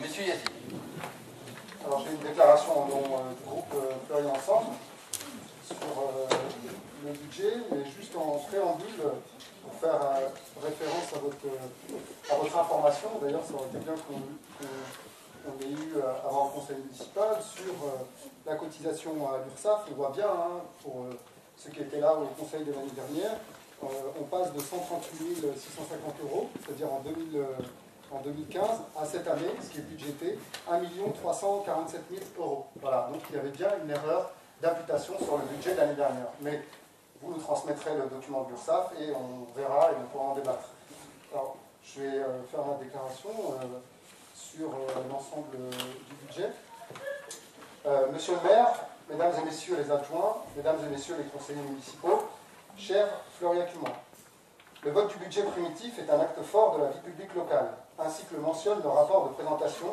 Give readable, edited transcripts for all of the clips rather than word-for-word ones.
Monsieur Yazzi. Alors j'ai une déclaration au nom du groupe Fleury Ensemble sur le budget, mais juste en préambule pour faire référence à votre information. D'ailleurs, ça aurait été bien qu'on ait eu avant le conseil municipal sur la cotisation à l'URSSAF. On voit bien, pour ceux qui étaient là au conseil de l'année dernière, on passe de 138 650 €, c'est-à-dire en 2015, à cette année, ce qui est budgété, 1 347 000 €. Voilà, donc il y avait bien une erreur d'imputation sur le budget de l'année dernière. Mais vous nous transmettrez le document de l'URSSAF et on verra et on pourra en débattre. Alors, je vais faire ma déclaration sur l'ensemble du budget. Monsieur le maire, mesdames et messieurs les adjoints, mesdames et messieurs les conseillers municipaux, chers Fleury-Accumont, le vote du budget primitif est un acte fort de la vie publique locale. Ainsi que le mentionne le rapport de présentation,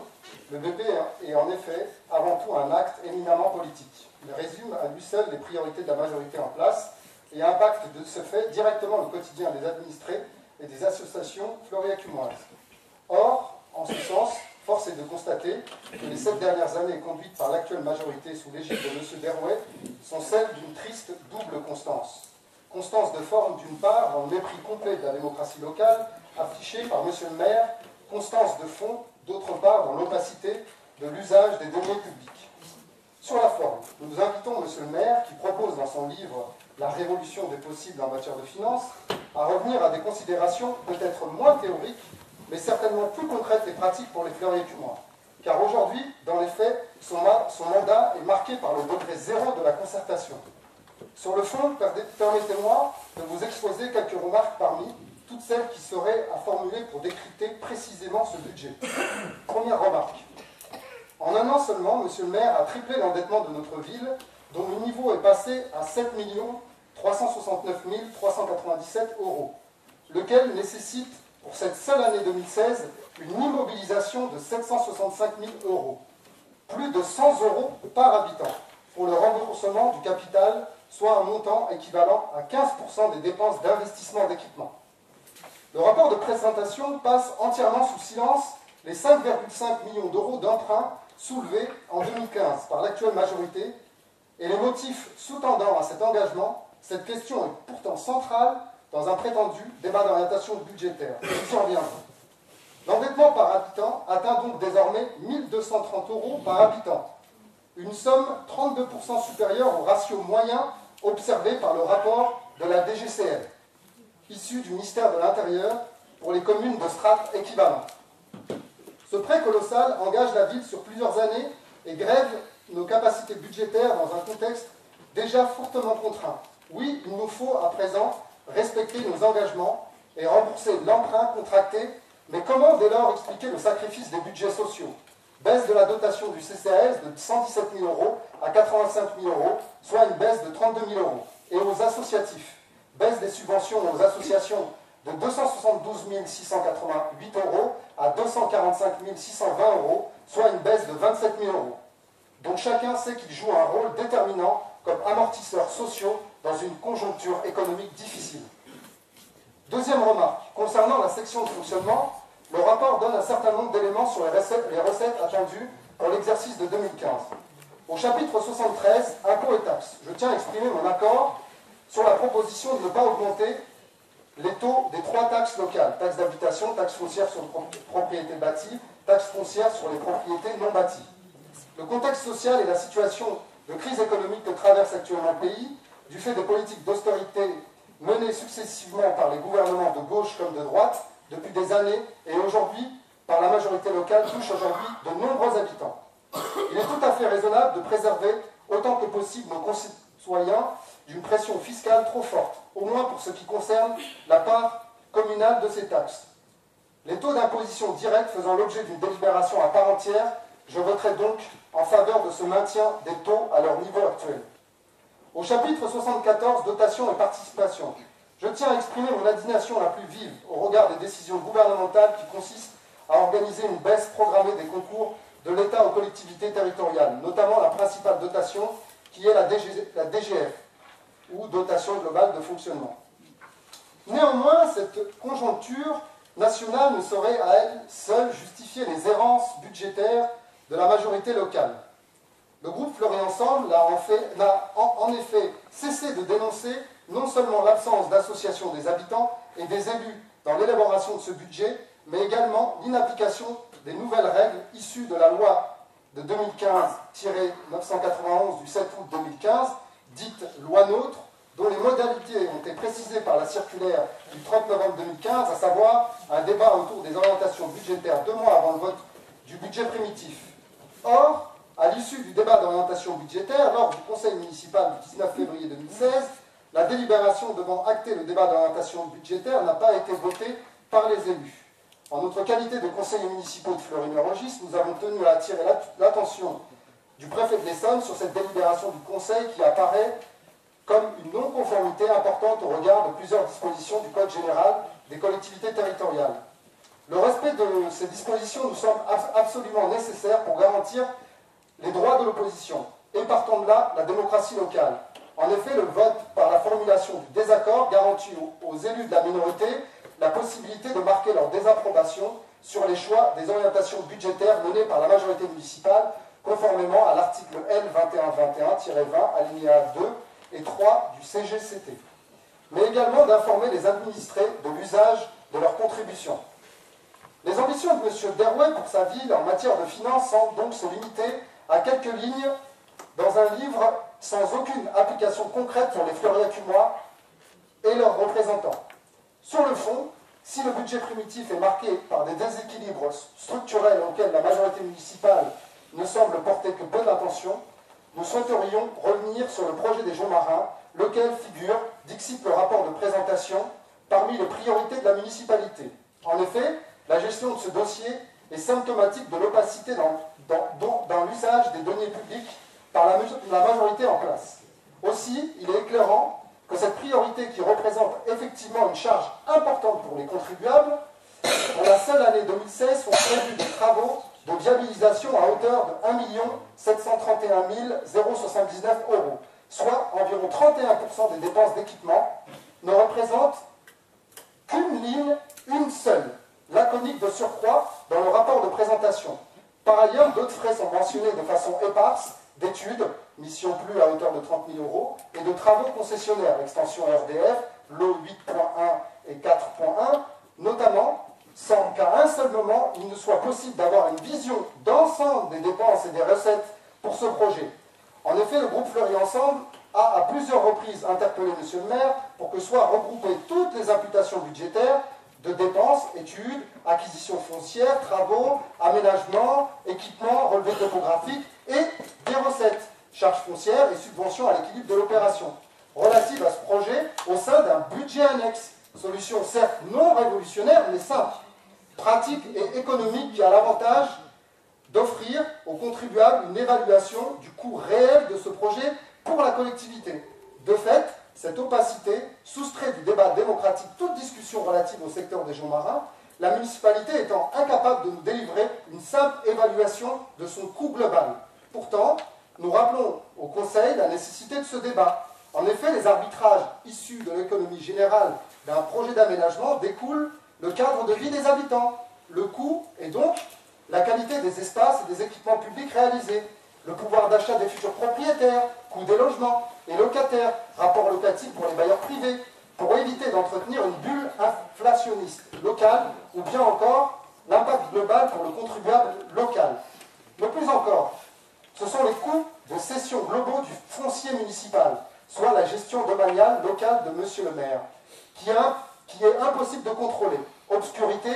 le BP est en effet avant tout un acte éminemment politique. Il résume à lui seul les priorités de la majorité en place et impacte de ce fait directement le quotidien des administrés et des associations fleury-accumoises. Or, en ce sens, force est de constater que les 7 dernières années conduites par l'actuelle majorité sous l'égide de M. Derouet sont celles d'une triste double constance. Constance de forme d'une part dans le mépris complet de la démocratie locale affichée par M. le maire, constance de fond d'autre part dans l'opacité de l'usage des deniers publics. Sur la forme, nous nous invitons M. le maire, qui propose dans son livre « La révolution des possibles en matière de finances », à revenir à des considérations peut-être moins théoriques, mais certainement plus concrètes et pratiques pour les Fleury-Accumois. Car aujourd'hui, dans les faits, son mandat est marqué par le degré zéro de la concertation. Sur le fond, permettez-moi de vous exposer quelques remarques parmi toutes celles qui seraient à formuler pour décrypter précisément ce budget. Première remarque. En un an seulement, M. le maire a triplé l'endettement de notre ville, dont le niveau est passé à 7 369 397 €, lequel nécessite, pour cette seule année 2016, une immobilisation de 765 000 €, plus de 100 € par habitant, pour le remboursement du capital, soit un montant équivalent à 15% des dépenses d'investissement d'équipement. Le rapport de présentation passe entièrement sous silence les 5,5 millions € d'emprunts soulevés en 2015 par l'actuelle majorité et les motifs sous-tendant à cet engagement. Cette question est pourtant centrale dans un prétendu débat d'orientation budgétaire. Nous y reviendrons. L'endettement par habitant atteint donc désormais 1 230 € par habitant, une somme 32% supérieure au ratio moyen observé par le rapport de la DGCL, issu du ministère de l'Intérieur pour les communes de strates équivalentes. Ce prêt colossal engage la ville sur plusieurs années et grève nos capacités budgétaires dans un contexte déjà fortement contraint. Oui, il nous faut à présent respecter nos engagements et rembourser l'emprunt contracté, mais comment dès lors expliquer le sacrifice des budgets sociaux? Baisse de la dotation du CCAS de 117 000 € à 85 000 €, soit une baisse de 32 000 €. Et aux associatifs, baisse des subventions aux associations de 272 688 € à 245 620 €, soit une baisse de 27 000 €. Donc chacun sait qu'il joue un rôle déterminant comme amortisseurs sociaux dans une conjoncture économique difficile. Deuxième remarque, concernant la section de fonctionnement, le rapport donne un certain nombre d'éléments sur les recettes attendues pour l'exercice de 2015. Au chapitre 73, impôts et taxes, je tiens à exprimer mon accord sur la proposition de ne pas augmenter les taux des 3 taxes locales, taxe d'habitation, taxe foncière sur les propriétés bâties, taxe foncière sur les propriétés non bâties. Le contexte social et la situation de crise économique que traverse actuellement le pays, du fait des politiques d'austérité menées successivement par les gouvernements de gauche comme de droite depuis des années et aujourd'hui par la majorité locale, touche aujourd'hui de nombreux habitants. Il est tout à fait raisonnable de préserver autant que possible nos concitoyens d'une pression fiscale trop forte, au moins pour ce qui concerne la part communale de ces taxes. Les taux d'imposition directe faisant l'objet d'une délibération à part entière, je voterai donc en faveur de ce maintien des taux à leur niveau actuel. Au chapitre 74, dotation et participation, je tiens à exprimer mon indignation la plus vive au regard des décisions gouvernementales qui consistent à organiser une baisse programmée des concours de l'État aux collectivités territoriales, notamment la principale dotation qui est la DGF, ou dotation globale de fonctionnement. Néanmoins, cette conjoncture nationale ne saurait à elle seule justifier les errances budgétaires de la majorité locale. Le groupe Fleury Ensemble n'a en effet cessé de dénoncer non seulement l'absence d'association des habitants et des élus dans l'élaboration de ce budget, mais également l'inapplication des nouvelles règles issues de la loi de 2015-991 du 7 août 2015, dite loi NOTRe, dont les modalités ont été précisées par la circulaire du 30 novembre 2015, à savoir un débat autour des orientations budgétaires 2 mois avant le vote du budget primitif. Or, à l'issue du débat d'orientation budgétaire, lors du conseil municipal du 19 février 2016, la délibération devant acter le débat d'orientation budgétaire n'a pas été votée par les élus. En notre qualité de conseillers municipaux de Fleury-Mérogis, nous avons tenu à attirer l'attention du préfet de l'Essonne sur cette délibération du conseil qui apparaît comme une non-conformité importante au regard de plusieurs dispositions du Code général des collectivités territoriales. Le respect de ces dispositions nous semble absolument nécessaire pour garantir les droits de l'opposition et, partant de là, la démocratie locale. En effet, le vote par la formulation du désaccord garantit aux élus de la minorité la possibilité de marquer leur désapprobation sur les choix des orientations budgétaires menées par la majorité municipale, conformément à l'article L 2121-20, alinéa 2 et 3 du CGCT, mais également d'informer les administrés de l'usage de leurs contributions. Les ambitions de M. Derouet pour sa ville en matière de finances semblent donc se limiter à quelques lignes dans un livre sans aucune application concrète pour les Fleury-Acumois et leurs représentants. Sur le fond, si le budget primitif est marqué par des déséquilibres structurels auxquels la majorité municipale ne semble porter que peu d'attention, nous souhaiterions revenir sur le projet des Joncs Marins, lequel figure, dixit le rapport de présentation, parmi les priorités de la municipalité. En effet, la gestion de ce dossier est symptomatique de l'opacité dans l'usage des deniers publics par la majorité en place. Aussi, il est éclairant que cette priorité qui représente effectivement une charge importante pour les contribuables, pour la seule année 2016 sont prévus des travaux de viabilisation à hauteur de 1 731 079 €, soit environ 31% des dépenses d'équipement, ne représente qu'une ligne, une seule, laconique de surcroît dans le rapport de présentation. Par ailleurs, d'autres frais sont mentionnés de façon éparse, d'études, mission plus à hauteur de 30 000 € et de travaux concessionnaires, extension RDF, lot 8.1 et 4.1, notamment, sans qu'à un seul moment, il ne soit possible d'avoir une vision d'ensemble des dépenses et des recettes pour ce projet. En effet, le groupe Fleury Ensemble a à plusieurs reprises interpellé M. le maire pour que soient regroupées toutes les imputations budgétaires de dépenses, études, acquisitions foncières, travaux, aménagements, équipements, relevés topographiques et des recettes, charges foncières et subventions à l'équilibre de l'opération, relatives à ce projet au sein d'un budget annexe. Solution certes non révolutionnaire, mais simple, pratique et économique qui a l'avantage d'offrir aux contribuables une évaluation du coût réel de ce projet pour la collectivité. De fait, cette opacité soustrait du débat démocratique toute discussion relative au secteur des Joncs Marins, la municipalité étant incapable de nous délivrer une simple évaluation de son coût global. Pourtant, nous rappelons au Conseil la nécessité de ce débat. En effet, les arbitrages issus de l'économie générale d'un projet d'aménagement découlent le cadre de vie des habitants, le coût et donc la qualité des espaces et des équipements publics réalisés, le pouvoir d'achat des futurs propriétaires, coût des logements et locataires, rapport locatif pour les bailleurs privés, pour éviter d'entretenir une bulle inflationniste locale ou bien encore l'impact global pour le contribuable local. Mais plus encore, ce sont les coûts de cession globaux du foncier municipal, soit la gestion domaniale locale de M. le maire, qui est impossible de contrôler. Obscurité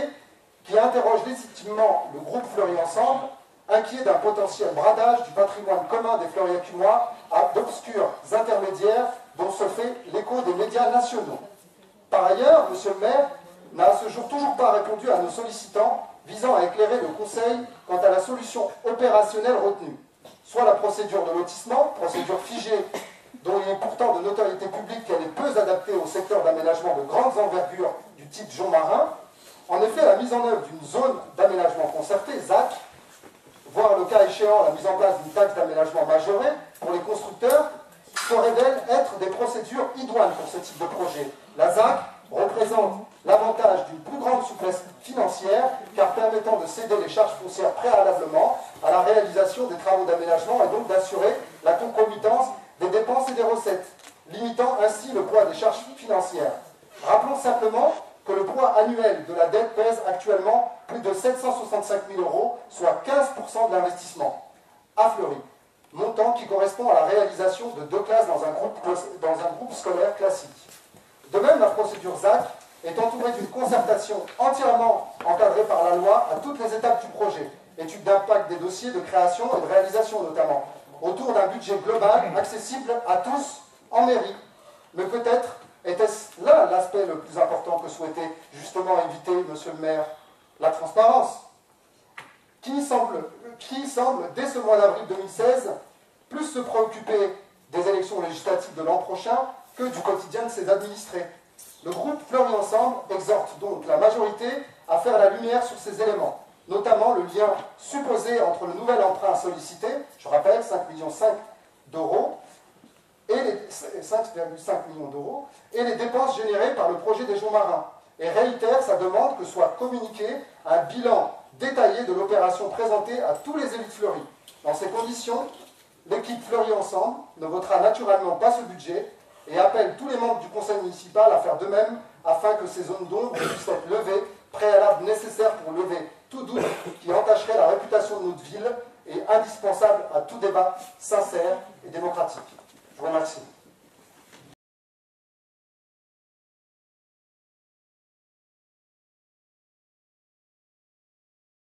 qui interroge légitimement le groupe Fleury Ensemble, inquiet d'un potentiel bradage du patrimoine commun des Fleury-Acumois à d'obscurs intermédiaires dont se fait l'écho des médias nationaux. Par ailleurs, M. le maire n'a à ce jour toujours pas répondu à nos sollicitants visant à éclairer le Conseil quant à la solution opérationnelle retenue, soit la procédure de lotissement, procédure figée dont il est pourtant de notoriété publique qu'elle est peu adaptée au secteur d'aménagement de grandes envergures du type Joncs Marins. En effet, la mise en œuvre d'une zone d'aménagement concerté, ZAC, voire le cas échéant la mise en place d'une taxe d'aménagement majorée pour les constructeurs, se révèlent être des procédures idoines pour ce type de projet. La ZAC représente l'avantage d'une plus grande souplesse financière, car permettant de céder les charges foncières préalablement à la réalisation des travaux d'aménagement et donc d'assurer la concomitance des dépenses et des recettes, limitant ainsi le poids des charges financières. Rappelons simplement que le poids annuel de la dette pèse actuellement plus de 765 000 €, soit 15% de l'investissement à Fleury, montant qui correspond à la réalisation de 2 classes dans un groupe scolaire classique. De même, la procédure ZAC est entourée d'une concertation entièrement encadrée par la loi à toutes les étapes du projet, étude d'impact des dossiers de création et de réalisation notamment, autour d'un budget global accessible à tous en mairie. Mais peut-être était-ce là l'aspect le plus important que souhaitait justement éviter Monsieur le maire, la transparence, qui semble, dès ce mois d'avril 2016, plus se préoccuper des élections législatives de l'an prochain que du quotidien de ses administrés. Le groupe Fleury Ensemble exhorte donc la majorité à faire la lumière sur ces éléments, notamment le lien supposé entre le nouvel emprunt sollicité, je rappelle 5,5 millions d'euros, et les 5,5 millions d'euros, et les dépenses générées par le projet des Joncs Marins, et réitère sa demande que soit communiqué un bilan détaillé de l'opération présentée à tous les élus de Fleury. Dans ces conditions, l'équipe Fleury Ensemble ne votera naturellement pas ce budget et appelle tous les membres du conseil municipal à faire de même afin que ces zones d'ombre puissent être levées, préalable nécessaire pour lever tout doute qui entacherait la réputation de notre ville et indispensable à tout débat sincère et démocratique. Je vous remercie.